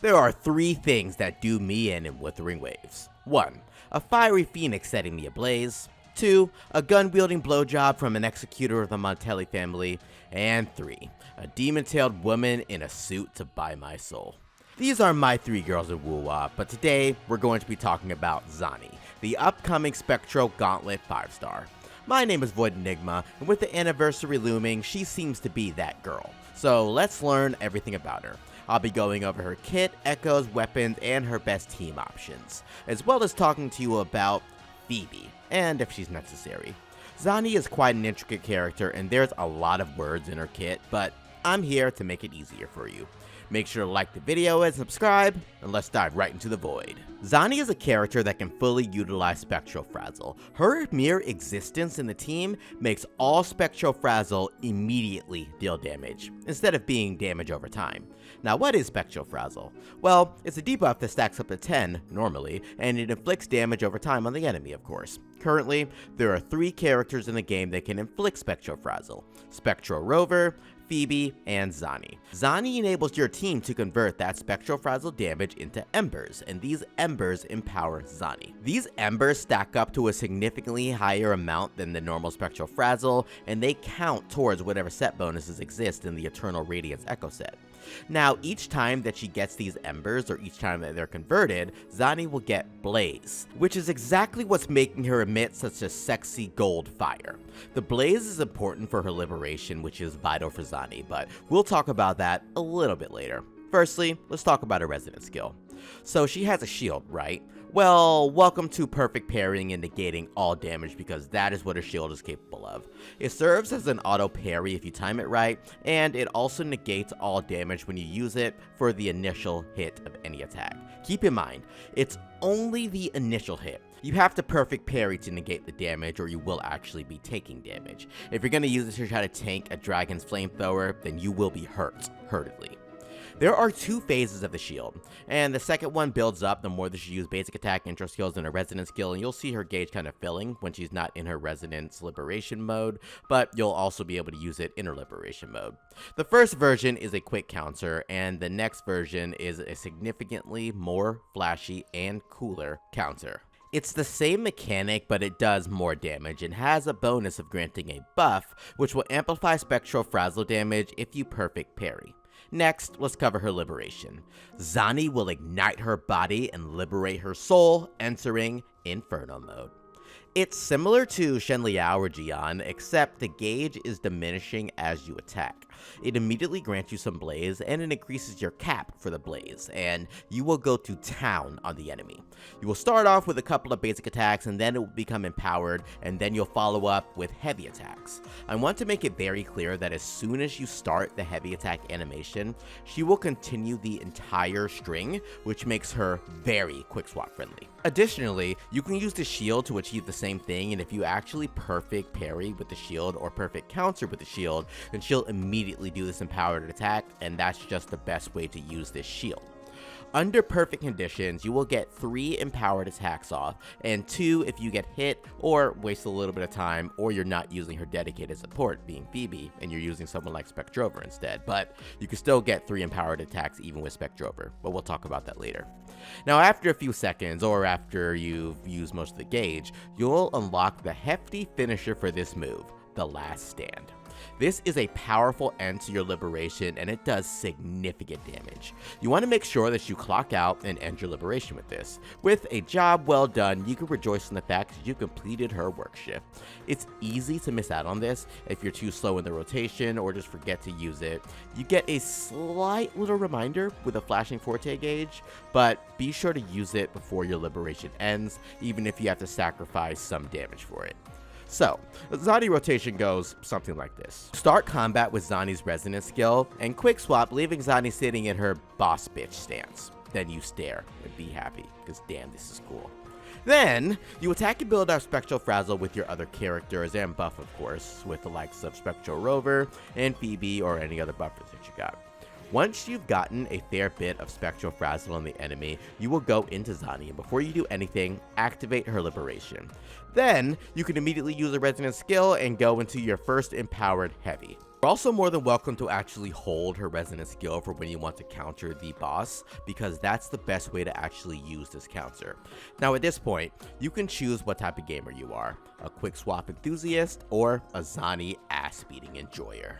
There are 3 things that do me in Wuthering Waves. 1. A fiery phoenix setting me ablaze. 2. A gun-wielding blowjob from an executor of the Montelli family. And 3. A demon-tailed woman in a suit to buy my soul. These are my 3 girls in Woo-Wah, but today we're going to be talking about Zani, the upcoming Spectro Gauntlet 5-star. My name is Void Enigma, and with the anniversary looming, she seems to be that girl. So let's learn everything about her. I'll be going over her kit, echoes, weapons, and her best team options, as well as talking to you about Pheobe, and if she's necessary. Zani is quite an intricate character, and there's a lot of words in her kit, but I'm here to make it easier for you. Make sure to like the video and subscribe, and let's dive right into the void. Zani is a character that can fully utilize Spectro Frazzle. Her mere existence in the team makes all Spectro Frazzle immediately deal damage, instead of being damage over time. Now what is Spectro Frazzle? Well, it's a debuff that stacks up to 10, normally, and it inflicts damage over time on the enemy, of course. Currently, there are 3 characters in the game that can inflict Spectro Frazzle: Spectrover, Pheobe, and Zani. Zani enables your team to convert that Spectro Frazzle damage into embers, and these embers empower Zani. These embers stack up to a significantly higher amount than the normal Spectro Frazzle, and they count towards whatever set bonuses exist in the Eternal Radiance Echo set. Now, each time that she gets these embers, or each time that they're converted, Zani will get Blaze, which is exactly what's making her emit such a sexy gold fire. The Blaze is important for her liberation, which is vital for Zani, but we'll talk about that a little bit later. Firstly, let's talk about her resonant skill. So she has a shield, right? Well, welcome to perfect parrying and negating all damage, because that is what a shield is capable of. It serves as an auto parry if you time it right, and it also negates all damage when you use it for the initial hit of any attack. Keep in mind, it's only the initial hit. You have to perfect parry to negate the damage, or you will actually be taking damage. If you're going to use it to try to tank a dragon's flamethrower, then you will be hurtedly. There are 2 phases of the shield, and the second one builds up the more that she uses basic attack, intro skills, and her resonance skill, and you'll see her gauge kind of filling when she's not in her resonance liberation mode, but you'll also be able to use it in her liberation mode. The first version is a quick counter, and the next version is a significantly more flashy and cooler counter. It's the same mechanic, but it does more damage and has a bonus of granting a buff, which will amplify Spectro Frazzle damage if you perfect parry. Next, let's cover her liberation. Zani will ignite her body and liberate her soul, entering Inferno mode. It's similar to Shenliao or Jian, except the gauge is diminishing as you attack. It immediately grants you some blaze, and it increases your cap for the blaze, and you will go to town on the enemy. You will start off with a couple of basic attacks, and then it will become empowered, and then you'll follow up with heavy attacks. I want to make it very clear that as soon as you start the heavy attack animation, she will continue the entire string, which makes her very quickswap friendly. Additionally, you can use the shield to achieve the same thing, and if you actually perfect parry with the shield or perfect counter with the shield, then she'll immediately do this empowered attack, and that's just the best way to use this shield. Under perfect conditions, you will get 3 empowered attacks off, and 2 if you get hit or waste a little bit of time, or you're not using her dedicated support, being Pheobe, and you're using someone like Spectrover instead. But you can still get 3 empowered attacks even with Spectrover, but we'll talk about that later. Now, after a few seconds, or after you've used most of the gauge, you'll unlock the hefty finisher for this move, the Last Stand. This is a powerful end to your liberation, and it does significant damage. You want to make sure that you clock out and end your liberation with this. With a job well done, you can rejoice in the fact that you completed her work shift. It's easy to miss out on this if you're too slow in the rotation or just forget to use it. You get a slight little reminder with a flashing forte gauge, but be sure to use it before your liberation ends, even if you have to sacrifice some damage for it. So, Zani rotation goes something like this. Start combat with Zani's resonance skill, and quick swap, leaving Zani sitting in her boss bitch stance. Then you stare and be happy, because damn, this is cool. Then, you attack and build up Spectro Frazzle with your other characters, and buff of course, with the likes of Spectrover and Pheobe, or any other buffers that you got. Once you've gotten a fair bit of Spectro Frazzle on the enemy, you will go into Zani, and before you do anything, activate her liberation. Then, you can immediately use a resonance skill and go into your first empowered heavy. You're also more than welcome to actually hold her resonant skill for when you want to counter the boss, because that's the best way to actually use this counter. Now at this point, you can choose what type of gamer you are, a quick swap enthusiast or a Zani ass-beating enjoyer.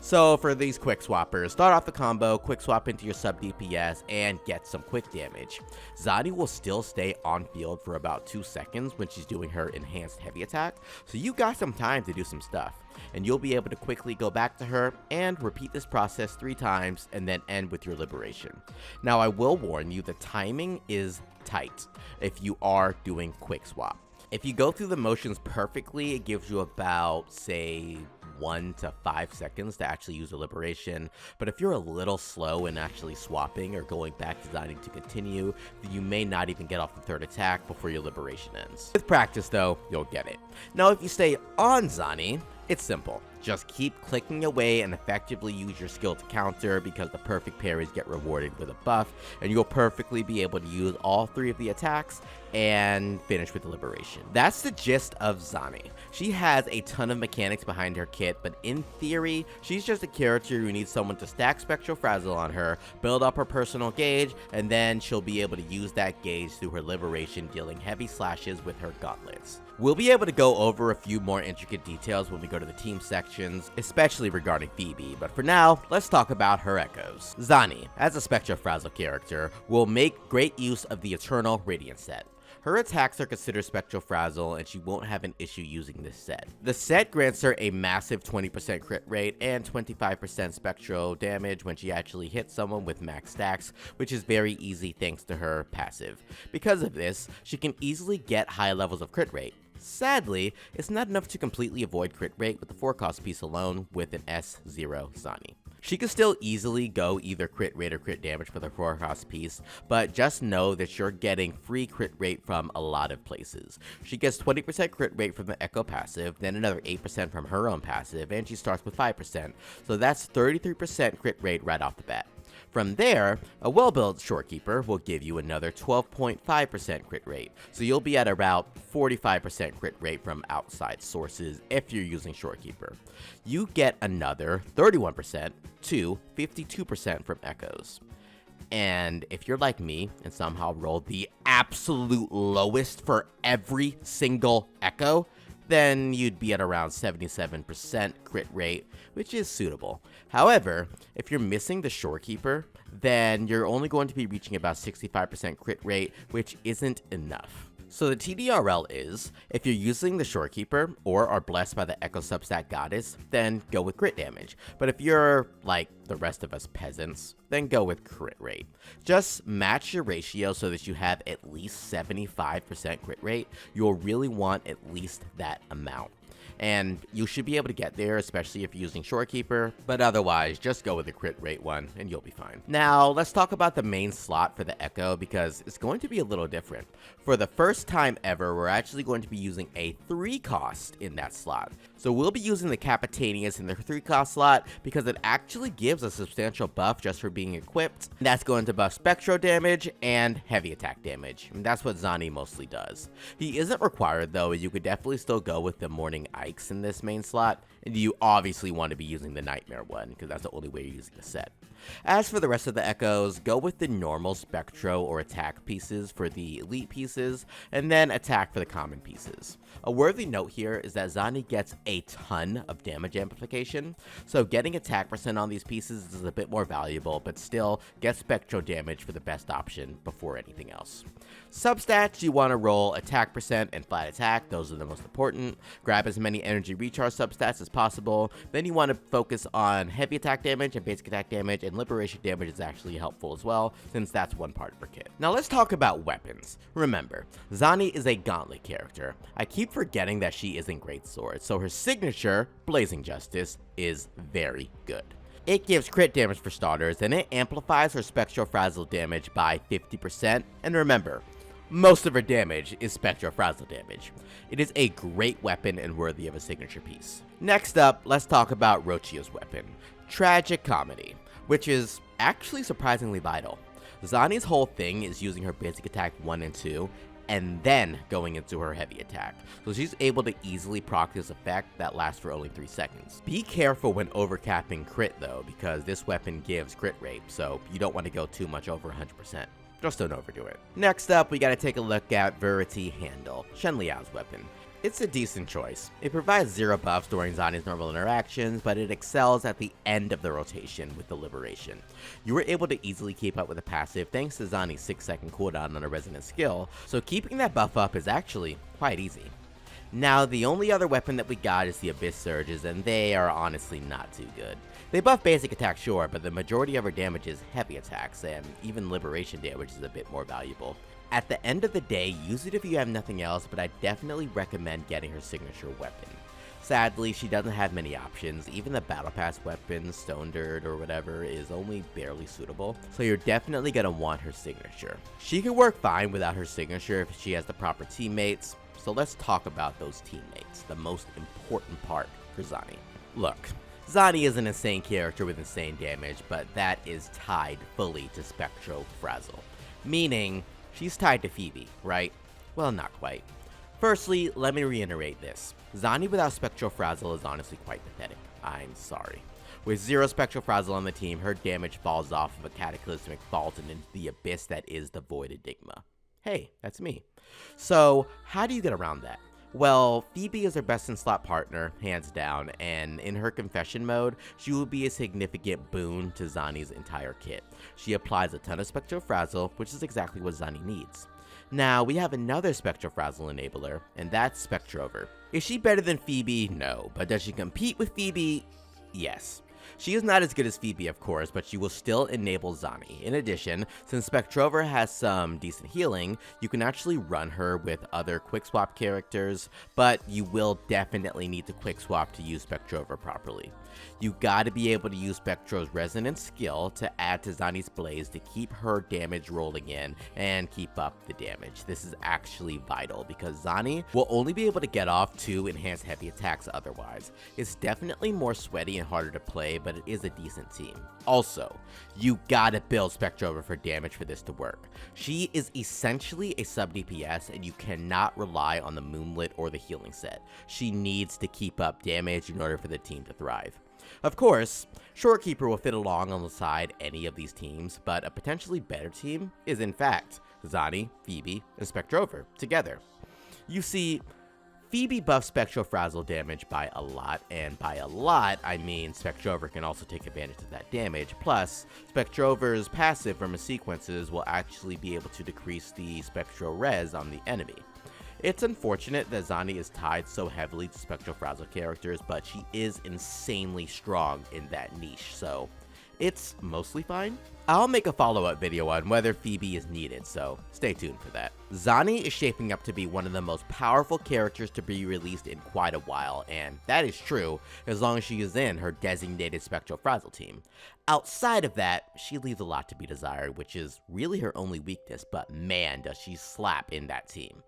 So for these quick swappers, start off the combo, quick swap into your sub DPS, and get some quick damage. Zani will still stay on field for about 2 seconds when she's doing her enhanced heavy attack, so you got some time to do some stuff. And you'll be able to quickly go back to her and repeat this process 3 times and then end with your liberation. Now I will warn you, the timing is tight if you are doing quick swap. If you go through the motions perfectly, it gives you about, say, 1 to 5 seconds to actually use a liberation, but if you're a little slow in actually swapping or going back to Zani to continue, then you may not even get off the 3rd attack before your liberation ends. With practice though, you'll get it. Now if you stay on Zani, it's simple. Just keep clicking away and effectively use your skill to counter, because the perfect parries get rewarded with a buff, and you'll perfectly be able to use all 3 of the attacks and finish with the liberation. That's the gist of Zani. She has a ton of mechanics behind her kit, but in theory, she's just a character who needs someone to stack Spectro Frazzle on her, build up her personal gauge, and then she'll be able to use that gauge through her liberation, dealing heavy slashes with her gauntlets. We'll be able to go over a few more intricate details when we go to the team sections, especially regarding Pheobe, but for now, let's talk about her echoes. Zani, as a Spectro Frazzle character, will make great use of the Eternal Radiant set. Her attacks are considered Spectro Frazzle, and she won't have an issue using this set. The set grants her a massive 20% crit rate and 25% spectro damage when she actually hits someone with max stacks, which is very easy thanks to her passive. Because of this, she can easily get high levels of crit rate. Sadly, it's not enough to completely avoid crit rate with the 4-cost piece alone with an S0 Zani. She can still easily go either crit rate or crit damage for the 4-cost piece, but just know that you're getting free crit rate from a lot of places. She gets 20% crit rate from the Echo passive, then another 8% from her own passive, and she starts with 5%, so that's 33% crit rate right off the bat. From there, a well-built Shorekeeper will give you another 12.5% crit rate, so you'll be at about 45% crit rate from outside sources if you're using Shorekeeper. You get another 31% to 52% from Echoes. And if you're like me and somehow rolled the absolute lowest for every single Echo, then you'd be at around 77% crit rate, which is suitable. However, if you're missing the Shorekeeper, then you're only going to be reaching about 65% crit rate, which isn't enough. So the TDRL is, if you're using the Shorekeeper or are blessed by the Echo Substat Goddess, then go with crit damage. But if you're like the rest of us peasants, then go with crit rate. Just match your ratio so that you have at least 75% crit rate. You'll really want at least that amount. And you should be able to get there, especially if you're using Shorekeeper, but otherwise, just go with the crit rate one and you'll be fine. Now, let's talk about the main slot for the Echo, because it's going to be a little different. For the first time ever, we're actually going to be using a 3-cost in that slot. So we'll be using the Capitanius in the 3-cost slot because it actually gives a substantial buff just for being equipped. That's going to buff Spectro damage and heavy attack damage. And that's what Zani mostly does. He isn't required though, you could definitely still go with the Morning Ikes in this main slot. And you obviously want to be using the Nightmare one because that's the only way you're using the set. As for the rest of the Echoes, go with the normal Spectro or attack pieces for the elite pieces, and then attack for the common pieces. A worthy note here is that Zani gets a ton of damage amplification, so getting attack percent on these pieces is a bit more valuable, but still get Spectro damage for the best option before anything else. Substats, you want to roll attack percent and flat attack, those are the most important. Grab as many energy recharge substats as possible, then you want to focus on heavy attack damage and basic attack damage, and liberation damage is actually helpful as well, since that's one part of her kit. Now let's talk about weapons. Remember, Zani is a Gauntlet character. I keep forgetting that she isn't Greatsword, so her signature, Blazing Justice, is very good. It gives crit damage for starters, and it amplifies her Spectro Frazzle damage by 50%, and remember, most of her damage is Spectro Frazzle damage. It is a great weapon and worthy of a signature piece. Next up, let's talk about Rochio's weapon, Tragic Comedy, which is actually surprisingly vital. Zani's whole thing is using her basic attack 1 and 2, and then going into her heavy attack. So she's able to easily proc this effect that lasts for only 3 seconds. Be careful when overcapping crit though, because this weapon gives crit rate, so you don't want to go too much over 100%. Just don't overdo it. Next up, we gotta take a look at Verity Handle, Shen Liao's weapon. It's a decent choice. It provides 0 buffs during Zani's normal interactions, but it excels at the end of the rotation with the Liberation. You were able to easily keep up with the passive thanks to Zani's 6-second cooldown on a resonant skill, so keeping that buff up is actually quite easy. Now, the only other weapon that we got is the Abyss Surges, and they are honestly not too good. They buff basic attack, sure, but the majority of her damage is heavy attacks, and even Liberation damage is a bit more valuable. At the end of the day, use it if you have nothing else, but I definitely recommend getting her signature weapon. Sadly, she doesn't have many options. Even the Battle Pass weapon, Stone Dirt or whatever, is only barely suitable, so you're definitely gonna want her signature. She can work fine without her signature if she has the proper teammates, so let's talk about those teammates, the most important part for Zani. Look, Zani is an insane character with insane damage, but that is tied fully to Spectro Frazzle, meaning she's tied to Pheobe, right? Well, not quite. Firstly, let me reiterate this. Zani without Spectro Frazzle is honestly quite pathetic. I'm sorry. With 0 Spectro Frazzle on the team, her damage falls off of a cataclysmic vault and into the abyss that is the Void Enigma. Hey, that's me. So, how do you get around that? Well, Pheobe is her best in slot partner, hands down, and in her confession mode, she will be a significant boon to Zani's entire kit. She applies a ton of Spectro Frazzle, which is exactly what Zani needs. Now, we have another Spectro Frazzle enabler, and that's Spectrover. Is she better than Pheobe? No. But does she compete with Pheobe? Yes. She is not as good as Pheobe, of course, but she will still enable Zani. In addition, since Spectrover has some decent healing, you can actually run her with other quickswap characters, but you will definitely need to quickswap to use Spectrover properly. You gotta be able to use Spectro's resonance skill to add to Zani's blaze to keep her damage rolling in and keep up the damage. This is actually vital because Zani will only be able to get off 2 enhanced heavy attacks otherwise. It's definitely more sweaty and harder to play, but it is a decent team. Also, you gotta build Spectrover for damage for this to work. She is essentially a sub DPS and you cannot rely on the Moonlit or the healing set. She needs to keep up damage in order for the team to thrive. Of course, Shorekeeper will fit along alongside any of these teams, but a potentially better team is in fact Zani, Pheobe, and Spectrover together. You see, Pheobe buffs Spectro Frazzle damage by a lot, and by a lot, I mean Spectrover can also take advantage of that damage, plus Spectrover's passive from his sequences will actually be able to decrease the Spectro res on the enemy. It's unfortunate that Zani is tied so heavily to Spectro Frazzle characters, but she is insanely strong in that niche, so it's mostly fine. I'll make a follow-up video on whether Pheobe is needed, so stay tuned for that. Zani is shaping up to be one of the most powerful characters to be released in quite a while, and that is true as long as she is in her designated Spectro Frazzle team. Outside of that, she leaves a lot to be desired, which is really her only weakness, but man does she slap in that team.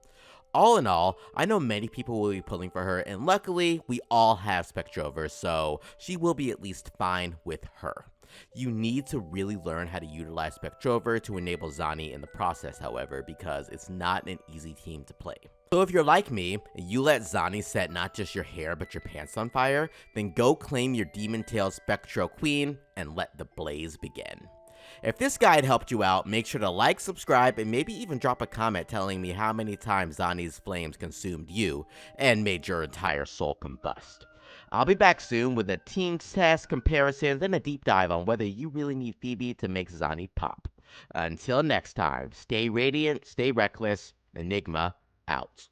All in all, I know many people will be pulling for her, and luckily, we all have Spectrover, so she will be at least fine with her. You need to really learn how to utilize Spectrover to enable Zani in the process, however, because it's not an easy team to play. So if you're like me, and you let Zani set not just your hair but your pants on fire, then go claim your demon-tailed Spectro Queen and let the blaze begin. If this guide helped you out, make sure to like, subscribe, and maybe even drop a comment telling me how many times Zani's flames consumed you and made your entire soul combust. I'll be back soon with a team test, comparisons, and a deep dive on whether you really need Pheobe to make Zani pop. Until next time, stay radiant, stay reckless, Enigma out.